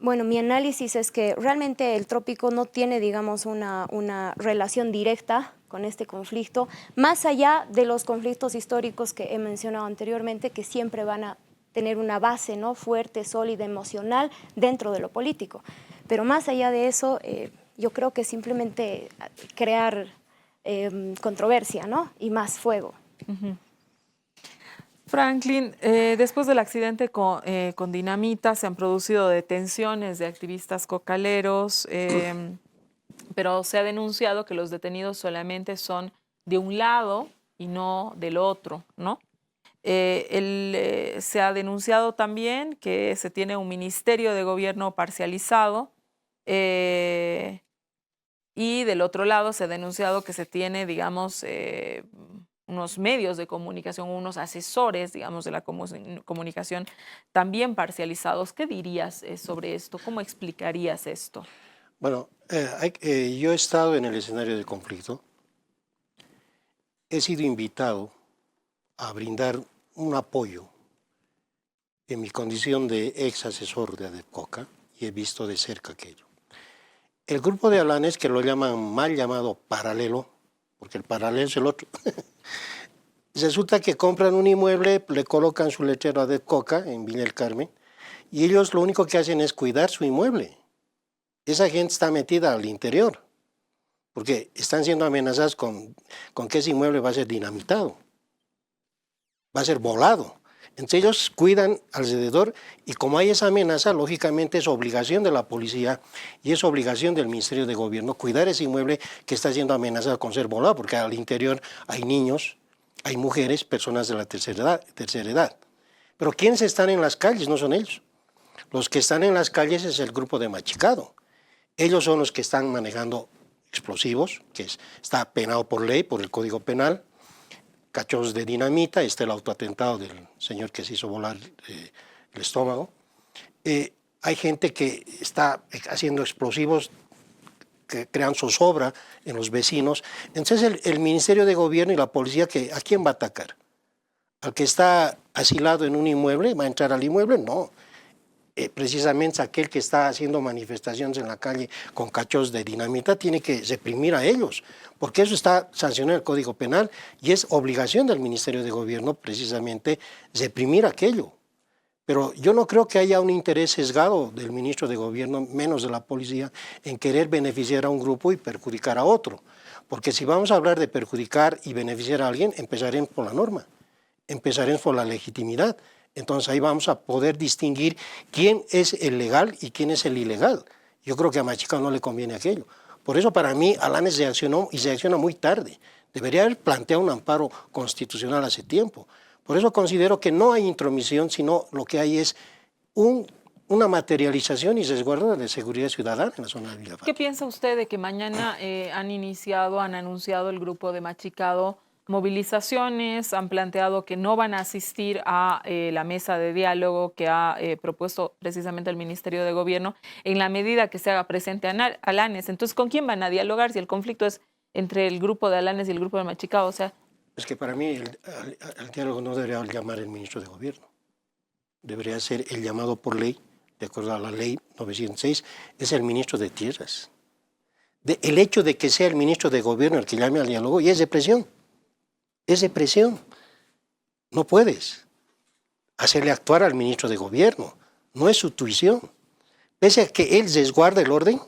[SPEAKER 3] bueno, mi análisis es que realmente el trópico no tiene, digamos, una relación directa con este conflicto, más allá de los conflictos históricos que he mencionado anteriormente, que siempre van a tener una base, ¿no?, fuerte, sólida, emocional dentro de lo político. Pero más allá de eso, yo creo que simplemente crear controversia, ¿no?, y más fuego.
[SPEAKER 1] Uh-huh. Franklin, después del accidente con dinamita se han producido detenciones de activistas cocaleros, pero se ha denunciado que los detenidos solamente son de un lado y no del otro, ¿no? Se ha denunciado también que se tiene un ministerio de gobierno parcializado y del otro lado se ha denunciado que se tiene, digamos, unos medios de comunicación, unos asesores, digamos, de la comunicación también parcializados. ¿Qué dirías sobre esto? ¿Cómo explicarías esto?
[SPEAKER 4] Bueno, yo he estado en el escenario de conflicto. He sido invitado a brindar un apoyo en mi condición de ex asesor de ADECOCA y he visto de cerca aquello. El grupo de alanes, que lo llaman mal llamado paralelo, porque el paralelo es el otro, resulta que compran un inmueble, le colocan su letrero ADECOCA en Villa del Carmen y ellos lo único que hacen es cuidar su inmueble. Esa gente está metida al interior, porque están siendo amenazadas con que ese inmueble va a ser dinamitado, va a ser volado. Entonces ellos cuidan alrededor y como hay esa amenaza, lógicamente es obligación de la policía y es obligación del Ministerio de Gobierno cuidar ese inmueble que está siendo amenazado con ser volado, porque al interior hay niños, hay mujeres, personas de la tercera edad. Pero ¿quiénes están en las calles? No son ellos. Los que están en las calles es el grupo de Machicado. Ellos son los que están manejando explosivos, que está penado por ley, por el Código Penal, cachos de dinamita, el autoatentado del señor que se hizo volar el estómago. Hay gente que está haciendo explosivos que crean zozobra en los vecinos. Entonces el Ministerio de Gobierno y la policía, ¿a quién va a atacar? ¿Al que está asilado en un inmueble? ¿Va a entrar al inmueble? No. Precisamente aquel que está haciendo manifestaciones en la calle con cachos de dinamita tiene que reprimir a ellos, porque eso está sancionado en el Código Penal y es obligación del Ministerio de Gobierno precisamente reprimir aquello. Pero yo no creo que haya un interés sesgado del ministro de Gobierno, menos de la policía, en querer beneficiar a un grupo y perjudicar a otro. Porque si vamos a hablar de perjudicar y beneficiar a alguien, empezaremos por la norma, empezaremos por la legitimidad. Entonces ahí vamos a poder distinguir quién es el legal y quién es el ilegal. Yo creo que a Machicado no le conviene aquello. Por eso para mí Alanes reaccionó y reacciona muy tarde. Debería haber planteado un amparo constitucional hace tiempo. Por eso considero que no hay intromisión, sino lo que hay es una materialización y resguardo de seguridad ciudadana en la zona de Villafranca.
[SPEAKER 1] ¿Qué piensa usted de que mañana han anunciado el grupo de Machicado movilizaciones, han planteado que no van a asistir a la mesa de diálogo que ha propuesto precisamente el Ministerio de Gobierno en la medida que se haga presente Alanes? Entonces, ¿con quién van a dialogar si el conflicto es entre el grupo de Alanes y el grupo de Machicado? O sea,
[SPEAKER 4] es que para mí el diálogo no debería llamar el Ministro de Gobierno. Debería ser el llamado por ley, de acuerdo a la ley 906, es el Ministro de Tierras. El hecho de que sea el Ministro de Gobierno el que llame al diálogo y es de presión. Es de presión. No puedes hacerle actuar al ministro de Gobierno. No es su tuición. Pese a que él resguarda el orden,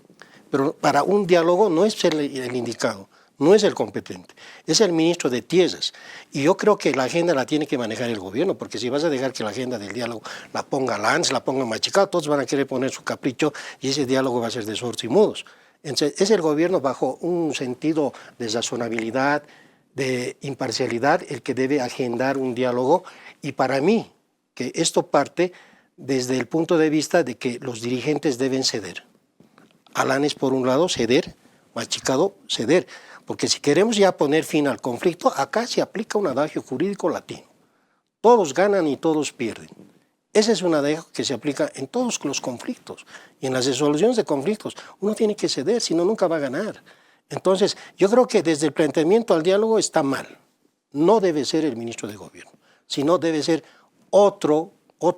[SPEAKER 4] pero para un diálogo no es el indicado, no es el competente. Es el ministro de Tierras. Y yo creo que la agenda la tiene que manejar el gobierno, porque si vas a dejar que la agenda del diálogo la ponga Lanz, la ponga Machicado, todos van a querer poner su capricho y ese diálogo va a ser de sordos y mudos. Entonces, es el gobierno bajo un sentido de razonabilidad, de imparcialidad, el que debe agendar un diálogo, y para mí que esto parte desde el punto de vista de que los dirigentes deben ceder. Alanes por un lado ceder, Machicado ceder, porque si queremos ya poner fin al conflicto, acá se aplica un adagio jurídico latino. Todos ganan y todos pierden. Ese es un adagio que se aplica en todos los conflictos y en las resoluciones de conflictos. Uno tiene que ceder, si no nunca va a ganar. Entonces, yo creo que desde el planteamiento al diálogo está mal. No debe ser el ministro de Gobierno, sino debe ser otro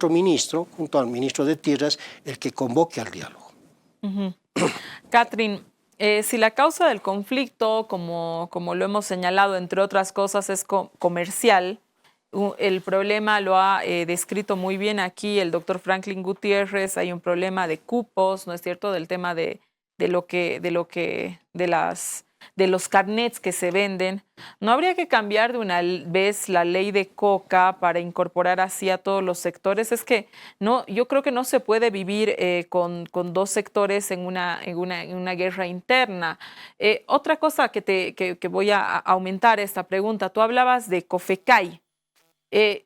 [SPEAKER 4] ministro, junto al ministro de Tierras, el que convoque al diálogo.
[SPEAKER 1] Catherine, si la causa del conflicto, como lo hemos señalado, entre otras cosas, es comercial, el problema lo ha descrito muy bien aquí el doctor Franklin Gutiérrez, hay un problema de cupos, ¿no es cierto?, del tema de los carnets que se venden. ¿No habría que cambiar de una vez la ley de coca para incorporar así a todos los sectores? Es que no, yo creo que no se puede vivir con dos sectores en una guerra interna. Otra cosa que voy a aumentar esta pregunta, tú hablabas de COFECAI.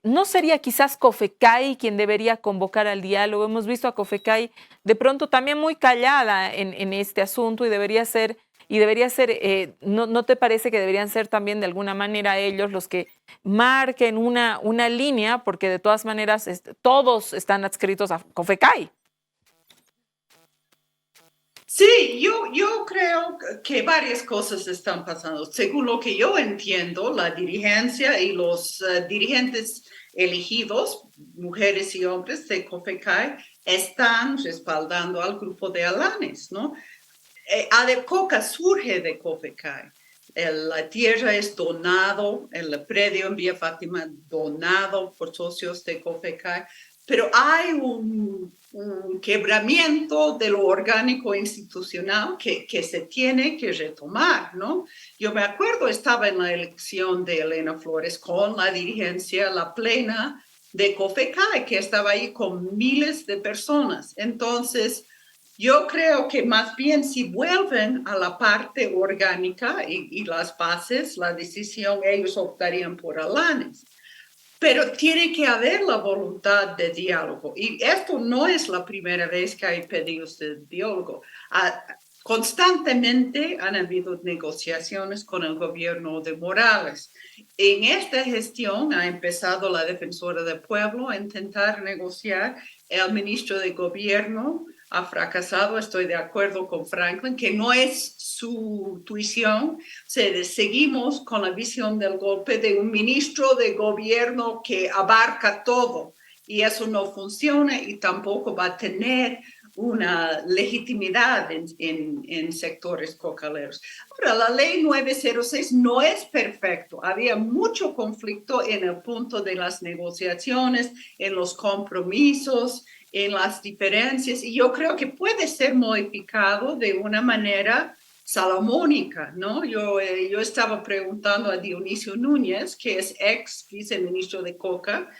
[SPEAKER 1] ¿No sería quizás COFECAI quien debería convocar al diálogo? Hemos visto a COFECAI de pronto también muy callada en este asunto y debería ser, ¿no te parece que deberían ser también de alguna manera ellos los que marquen una línea? Porque de todas maneras todos están adscritos a COFECAI.
[SPEAKER 5] Sí, yo creo que varias cosas están pasando. Según lo que yo entiendo, la dirigencia y los dirigentes elegidos, mujeres y hombres de COFECAI, están respaldando al grupo de Alanes, ¿no? ADEP Coca surge de COFECAI. La tierra es donado, el predio en Vía Fátima donado por socios de COFECAI, pero hay un quebramiento de lo orgánico institucional que se tiene que retomar, ¿no? Yo me acuerdo, estaba en la elección de Elena Flores con la dirigencia, la plena de COFECAI, que estaba ahí con miles de personas. Entonces, yo creo que más bien si vuelven a la parte orgánica y las bases, la decisión, ellos optarían por Alanes. Pero tiene que haber la voluntad de diálogo. Y esto no es la primera vez que hay pedidos de diálogo. Constantemente han habido negociaciones con el gobierno de Morales. En esta gestión ha empezado la defensora del pueblo a intentar negociar. El ministro de gobierno ha fracasado. Estoy de acuerdo con Franklin, que no es su tuición. Seguimos con la visión del golpe de un ministro de gobierno que abarca todo. Y eso no funciona y tampoco va a tener una legitimidad en sectores cocaleros. Ahora, la ley 906 no es perfecto. Había mucho conflicto en el punto de las negociaciones, en los compromisos, en las diferencias, y yo creo que puede ser modificado de una manera salomónica, ¿no? Yo estaba preguntando a Dionisio Núñez, que es ex viceministro de Coca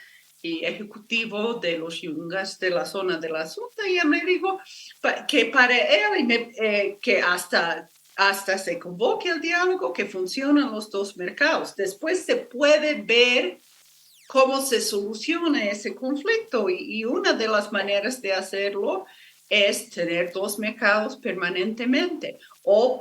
[SPEAKER 5] y ejecutivo de los yungas de la zona de la Asunta, y él me dijo que para él, que hasta se convoque el diálogo, que funcionan los dos mercados. Después se puede ver cómo se soluciona ese conflicto y una de las maneras de hacerlo es tener dos mercados permanentemente o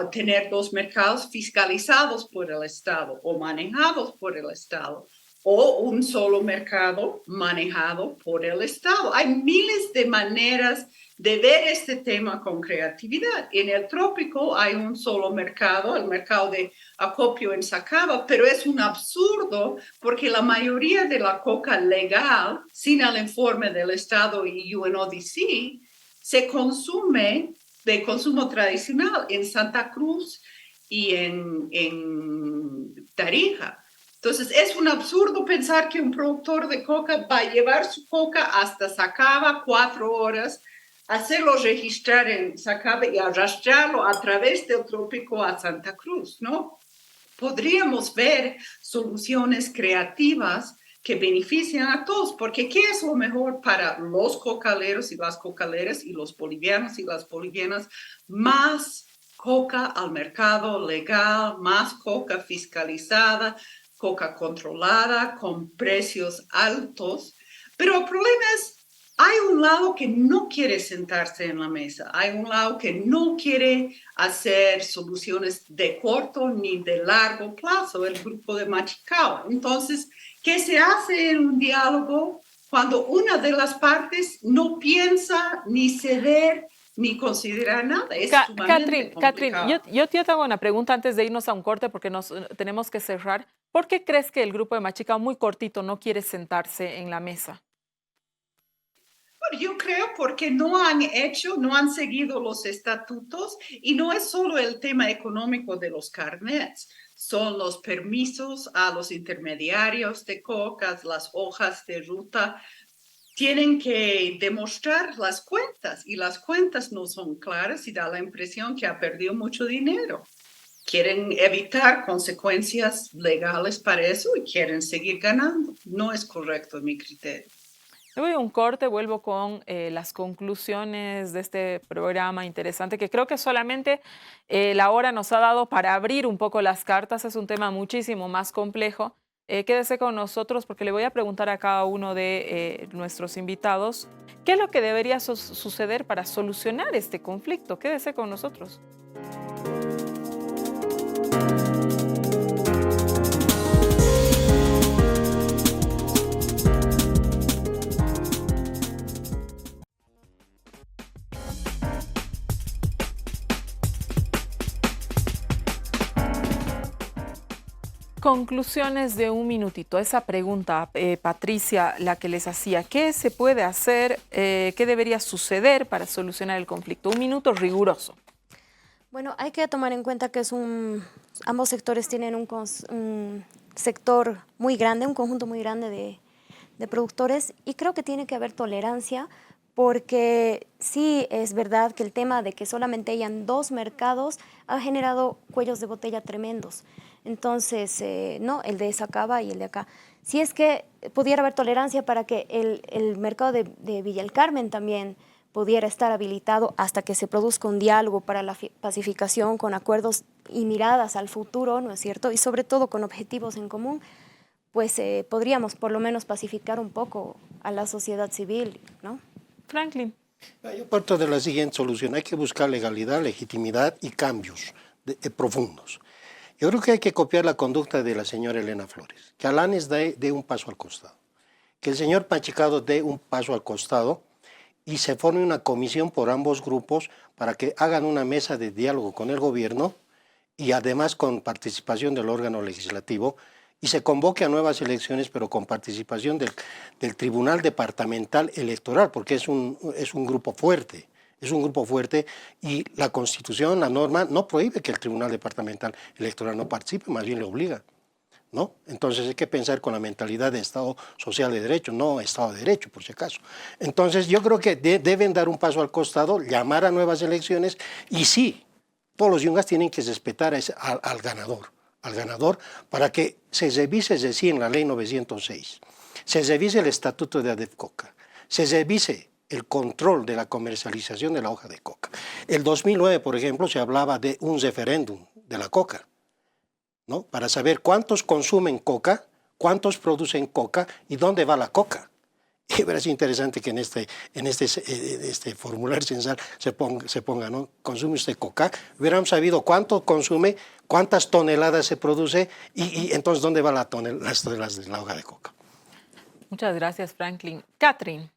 [SPEAKER 5] tener dos mercados fiscalizados por el Estado o manejados por el Estado o un solo mercado manejado por el Estado. Hay miles de maneras de ver este tema con creatividad. En el trópico hay un solo mercado, el mercado de acopio en Sacaba, pero es un absurdo porque la mayoría de la coca legal, sin el informe del Estado y UNODC, se consume de consumo tradicional en Santa Cruz y en Tarija. Entonces, es un absurdo pensar que un productor de coca va a llevar su coca hasta Sacaba 4 horas, hacerlo registrar en Sacaba y arrastrarlo a través del trópico a Santa Cruz, ¿no? Podríamos ver soluciones creativas que benefician a todos, porque ¿qué es lo mejor para los cocaleros y las cocaleras y los bolivianos y las bolivianas? Más coca al mercado legal, más coca fiscalizada, coca controlada con precios altos, pero el problema es, hay un lado que no quiere sentarse en la mesa, hay un lado que no quiere hacer soluciones de corto ni de largo plazo, el grupo de Machicao. Entonces, ¿qué se hace en un diálogo cuando una de las partes no piensa ni ceder ni considerar nada. Es sumamente
[SPEAKER 1] Catherine,
[SPEAKER 5] complicado.
[SPEAKER 1] yo te hago una pregunta antes de irnos a un corte porque nos tenemos que cerrar. ¿Por qué crees que el grupo de Machicao, muy cortito, no quiere sentarse en la mesa?
[SPEAKER 5] Bueno, yo creo porque no han seguido los estatutos y no es solo el tema económico de los carnets, son los permisos a los intermediarios de cocas, las hojas de ruta. Tienen que demostrar las cuentas y las cuentas no son claras y da la impresión que ha perdido mucho dinero. Quieren evitar consecuencias legales para eso y quieren seguir ganando. No es correcto en mi criterio.
[SPEAKER 1] Me voy a un corte, vuelvo con las conclusiones de este programa interesante, que creo que solamente la hora nos ha dado para abrir un poco las cartas. Es un tema muchísimo más complejo. Quédese con nosotros porque le voy a preguntar a cada uno de nuestros invitados qué es lo que debería suceder para solucionar este conflicto. Quédese con nosotros. Conclusiones de un minutito. Esa pregunta, Patricia, la que les hacía, ¿qué se puede hacer, qué debería suceder para solucionar el conflicto? Un minuto riguroso.
[SPEAKER 3] Bueno, hay que tomar en cuenta que ambos sectores tienen un sector muy grande, un conjunto muy grande de productores, y creo que tiene que haber tolerancia, porque sí es verdad que el tema de que solamente hayan dos mercados ha generado cuellos de botella tremendos. Entonces, no, el de Sacaba y el de acá. Si es que pudiera haber tolerancia para que el mercado de Villa El Carmen también pudiera estar habilitado hasta que se produzca un diálogo para la pacificación con acuerdos y miradas al futuro, ¿no es cierto? Y sobre todo con objetivos en común, pues podríamos por lo menos pacificar un poco a la sociedad civil, ¿no?
[SPEAKER 1] Franklin.
[SPEAKER 4] Yo parto de la siguiente solución. Hay que buscar legalidad, legitimidad y cambios profundos. Yo creo que hay que copiar la conducta de la señora Elena Flores, que Alanes dé un paso al costado, que el señor Machicado dé un paso al costado y se forme una comisión por ambos grupos para que hagan una mesa de diálogo con el gobierno y además con participación del órgano legislativo y se convoque a nuevas elecciones, pero con participación del Tribunal Departamental Electoral, porque es un grupo fuerte. Es un grupo fuerte y la Constitución, la norma, no prohíbe que el Tribunal Departamental Electoral no participe, más bien le obliga, ¿no? Entonces hay que pensar con la mentalidad de Estado social de derecho, no Estado de derecho, por si acaso. Entonces yo creo que deben dar un paso al costado, llamar a nuevas elecciones y sí, todos los yungas tienen que respetar al ganador para que se revise en la ley 906, se revise el estatuto de ADEFCOCA, se revise el control de la comercialización de la hoja de coca. El 2009, por ejemplo, se hablaba de un referéndum de la coca, ¿no? Para saber cuántos consumen coca, cuántos producen coca y dónde va la coca. Y es interesante que en este formulario censal se ponga, ¿no? ¿Consume usted coca? Hubiéramos sabido cuánto consume, cuántas toneladas se produce y entonces dónde va las toneladas de la hoja de coca.
[SPEAKER 1] Muchas gracias, Franklin. Catherine.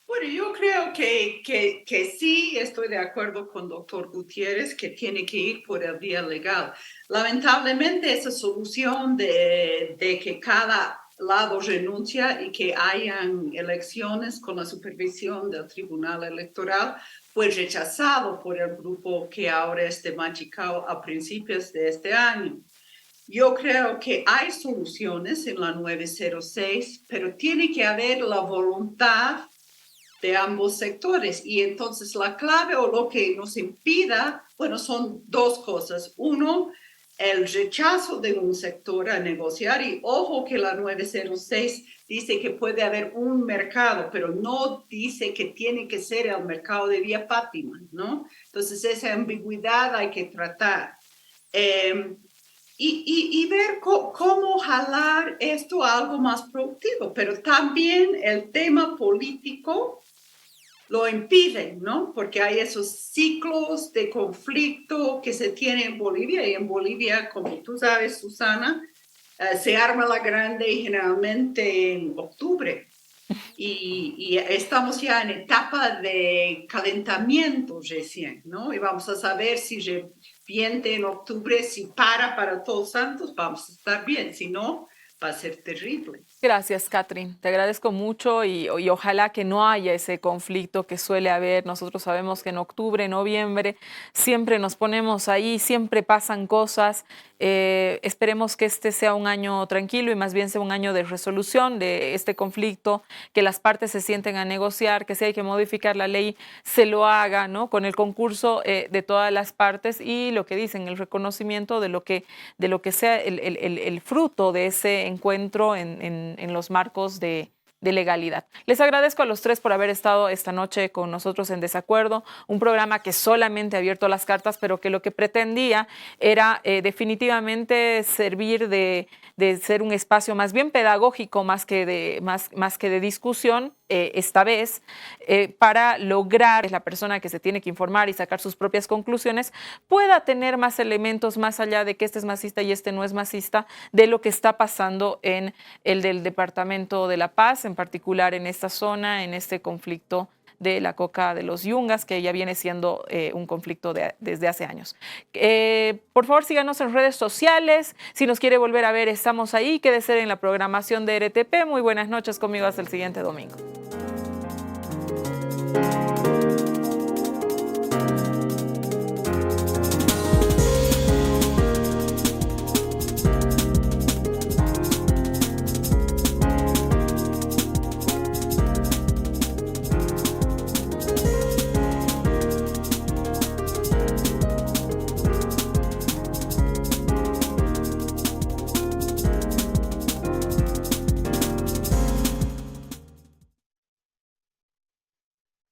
[SPEAKER 5] Bueno, yo creo que sí estoy de acuerdo con doctor Gutiérrez que tiene que ir por el vía legal. Lamentablemente esa solución de que cada lado renuncia y que hayan elecciones con la supervisión del Tribunal Electoral fue rechazado por el grupo que ahora es de Machicao a principios de este año. Yo creo que hay soluciones en la 906, pero tiene que haber la voluntad de ambos sectores. Y entonces la clave o lo que nos impida, bueno, son dos cosas. Uno, el rechazo de un sector a negociar. Y ojo que la 906 dice que puede haber un mercado, pero no dice que tiene que ser el mercado de Vía Fátima, ¿no? Entonces esa ambigüedad hay que tratar. Y ver cómo jalar esto a algo más productivo, pero también el tema político lo impiden, ¿no? Porque hay esos ciclos de conflicto que se tienen en Bolivia y en Bolivia, como tú sabes, Susana, se arma la grande y generalmente en octubre. y estamos ya en etapa de calentamiento recién, ¿no? Y vamos a saber si reviente en octubre, si para Todos Santos, vamos a estar bien, si no, va a ser terrible.
[SPEAKER 1] Gracias, Catherine. Te agradezco mucho y ojalá que no haya ese conflicto que suele haber. Nosotros sabemos que en octubre, noviembre, siempre nos ponemos ahí, siempre pasan cosas. Esperemos que este sea un año tranquilo y más bien sea un año de resolución de este conflicto, que las partes se sienten a negociar, que si hay que modificar la ley, se lo haga, ¿no? Con el concurso de todas las partes y lo que dicen, el reconocimiento de lo que sea el fruto de ese encuentro en los marcos de legalidad. Les agradezco a los tres por haber estado esta noche con nosotros en Desacuerdo, un programa que solamente ha abierto las cartas, pero que lo que pretendía era definitivamente servir de ser un espacio más bien pedagógico, más que de discusión, esta vez, para lograr que la persona que se tiene que informar y sacar sus propias conclusiones pueda tener más elementos más allá de que este es masista y este no es masista, de lo que está pasando en el del Departamento de La Paz, en particular en esta zona, en este conflicto de la coca de los Yungas, que ya viene siendo un conflicto desde hace años. Por favor, síganos en redes sociales. Si nos quiere volver a ver, estamos ahí. Quédese en la programación de RTP. Muy buenas noches, conmigo hasta el siguiente domingo.